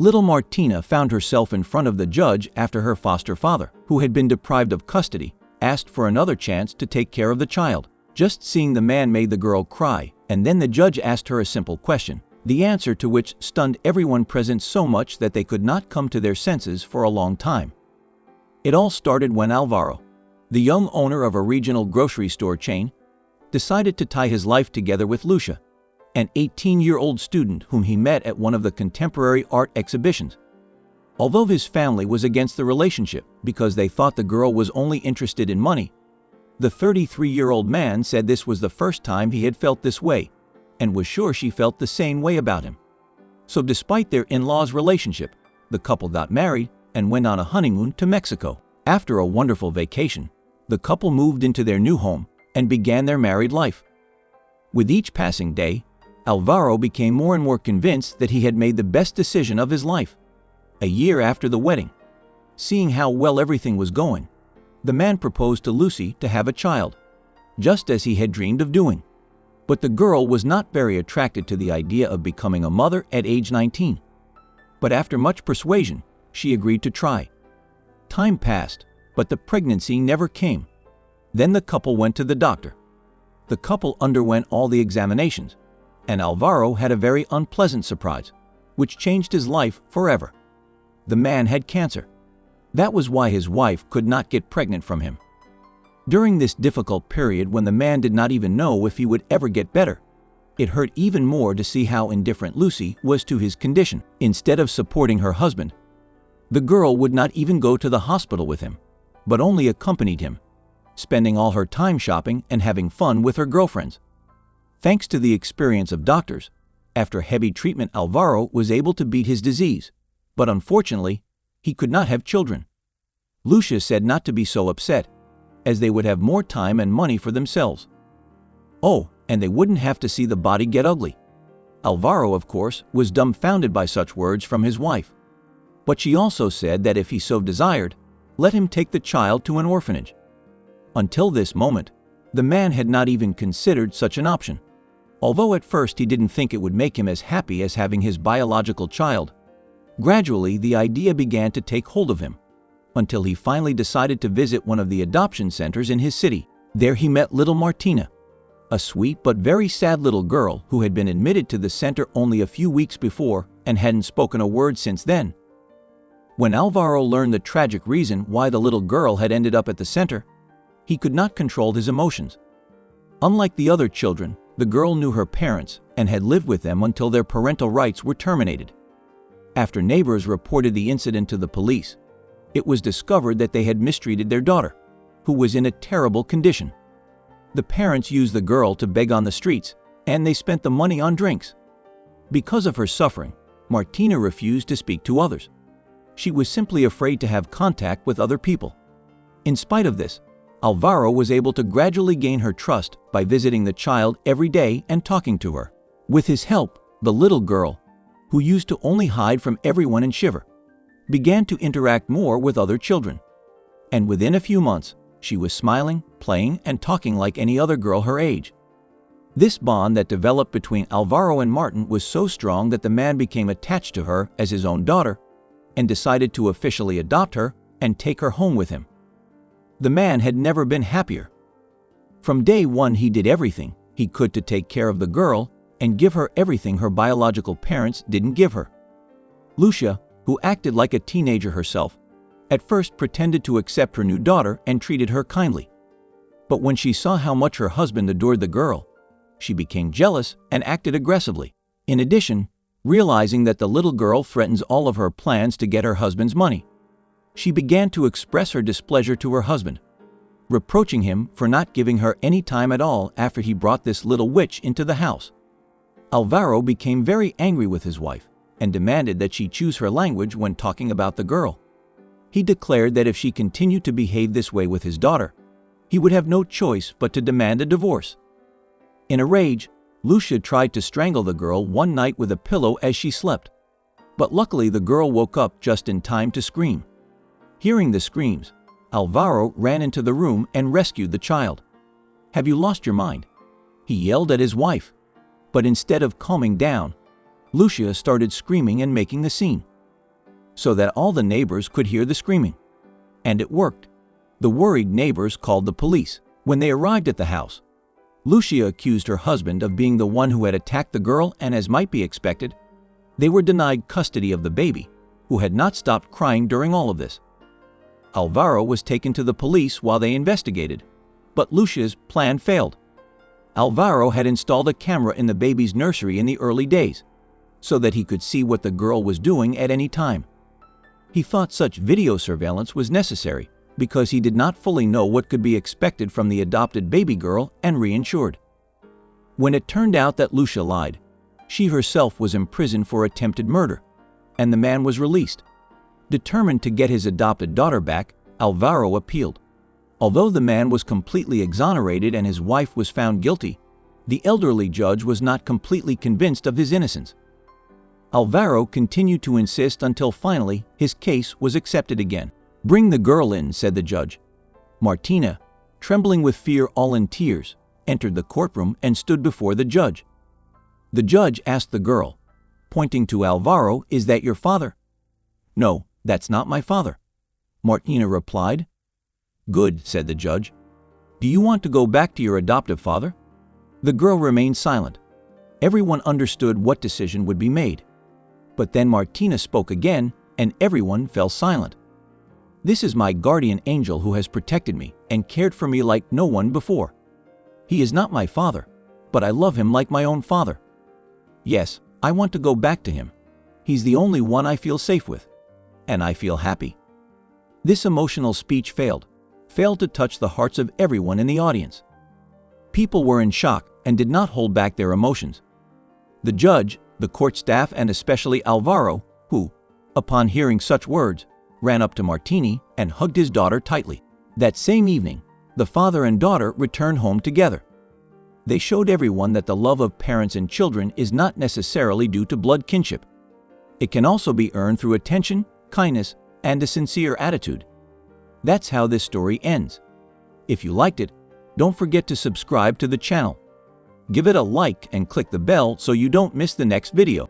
Little Martina found herself in front of the judge after her foster father, who had been deprived of custody, asked for another chance to take care of the child. Just seeing the man made the girl cry, and then the judge asked her a simple question, the answer to which stunned everyone present so much that they could not come to their senses for a long time. It all started when Alvaro, the young owner of a regional grocery store chain, decided to tie his life together with Lucia, an 18-year-old student whom he met at one of the contemporary art exhibitions. Although his family was against the relationship because they thought the girl was only interested in money, the 33-year-old man said this was the first time he had felt this way and was sure she felt the same way about him. So despite their in-laws' relationship, the couple got married and went on a honeymoon to Mexico. After a wonderful vacation, the couple moved into their new home and began their married life. With each passing day, Alvaro became more and more convinced that he had made the best decision of his life. A year after the wedding, seeing how well everything was going, the man proposed to Lucy to have a child, just as he had dreamed of doing. But the girl was not very attracted to the idea of becoming a mother at age 19. But after much persuasion, she agreed to try. Time passed, but the pregnancy never came. Then the couple went to the doctor. The couple underwent all the examinations, and Alvaro had a very unpleasant surprise, which changed his life forever. The man had cancer. That was why his wife could not get pregnant from him. During this difficult period when the man did not even know if he would ever get better, it hurt even more to see how indifferent Lucy was to his condition. Instead of supporting her husband, the girl would not even go to the hospital with him, but only accompanied him, spending all her time shopping and having fun with her girlfriends. Thanks to the experience of doctors, after heavy treatment Alvaro was able to beat his disease, but unfortunately, he could not have children. Lucia said not to be so upset, as they would have more time and money for themselves. Oh, and they wouldn't have to see the body get ugly. Alvaro, of course, was dumbfounded by such words from his wife. But she also said that if he so desired, let him take the child to an orphanage. Until this moment, the man had not even considered such an option. Although at first he didn't think it would make him as happy as having his biological child, gradually the idea began to take hold of him, until he finally decided to visit one of the adoption centers in his city. There he met little Martina, a sweet but very sad little girl who had been admitted to the center only a few weeks before and hadn't spoken a word since then. When Alvaro learned the tragic reason why the little girl had ended up at the center, he could not control his emotions. Unlike the other children, the girl knew her parents and had lived with them until their parental rights were terminated. After neighbors reported the incident to the police, it was discovered that they had mistreated their daughter, who was in a terrible condition. The parents used the girl to beg on the streets, and they spent the money on drinks. Because of her suffering, Martina refused to speak to others. She was simply afraid to have contact with other people. In spite of this, Alvaro was able to gradually gain her trust by visiting the child every day and talking to her. With his help, the little girl, who used to only hide from everyone and shiver, began to interact more with other children. And within a few months, she was smiling, playing, and talking like any other girl her age. This bond that developed between Alvaro and Martin was so strong that the man became attached to her as his own daughter and decided to officially adopt her and take her home with him. The man had never been happier. From day one, he did everything he could to take care of the girl and give her everything her biological parents didn't give her. Lucia, who acted like a teenager herself, at first pretended to accept her new daughter and treated her kindly. But when she saw how much her husband adored the girl, she became jealous and acted aggressively. In addition, realizing that the little girl threatens all of her plans to get her husband's money, she began to express her displeasure to her husband, reproaching him for not giving her any time at all after he brought this little witch into the house. Alvaro became very angry with his wife and demanded that she choose her language when talking about the girl. He declared that if she continued to behave this way with his daughter, he would have no choice but to demand a divorce. In a rage, Lucia tried to strangle the girl one night with a pillow as she slept, but luckily the girl woke up just in time to scream. Hearing the screams, Alvaro ran into the room and rescued the child. "Have you lost your mind?" he yelled at his wife. But instead of calming down, Lucia started screaming and making a scene. so that all the neighbors could hear the screaming. And it worked. The worried neighbors called the police. When they arrived at the house, Lucia accused her husband of being the one who had attacked the girl, and as might be expected, they were denied custody of the baby, who had not stopped crying during all of this. Alvaro was taken to the police while they investigated, but Lucia's plan failed. Alvaro had installed a camera in the baby's nursery in the early days, so that he could see what the girl was doing at any time. He thought such video surveillance was necessary because he did not fully know what could be expected from the adopted baby girl and reinsured. When it turned out that Lucia lied, she herself was imprisoned for attempted murder, and the man was released. Determined to get his adopted daughter back, Alvaro appealed. Although the man was completely exonerated and his wife was found guilty, the elderly judge was not completely convinced of his innocence. Alvaro continued to insist until finally his case was accepted again. "Bring the girl in," said the judge. Martina, trembling with fear, all in tears, entered the courtroom and stood before the judge. The judge asked the girl, pointing to Alvaro, "Is that your father?" "No, that's not my father," Martina replied. "Good," said the judge. "Do you want to go back to your adoptive father?" The girl remained silent. Everyone understood what decision would be made. But then Martina spoke again, and everyone fell silent. "This is my guardian angel who has protected me and cared for me like no one before. He is not my father, but I love him like my own father. Yes, I want to go back to him. He's the only one I feel safe with, and I feel happy." This emotional speech failed to touch the hearts of everyone in the audience. People were in shock and did not hold back their emotions. The judge, the court staff, and especially Alvaro, who, upon hearing such words, ran up to Martina and hugged his daughter tightly. That same evening, the father and daughter returned home together. They showed everyone that the love of parents and children is not necessarily due to blood kinship. It can also be earned through attention, kindness, and a sincere attitude. That's how this story ends. If you liked it, don't forget to subscribe to the channel. Give it a like and click the bell so you don't miss the next video.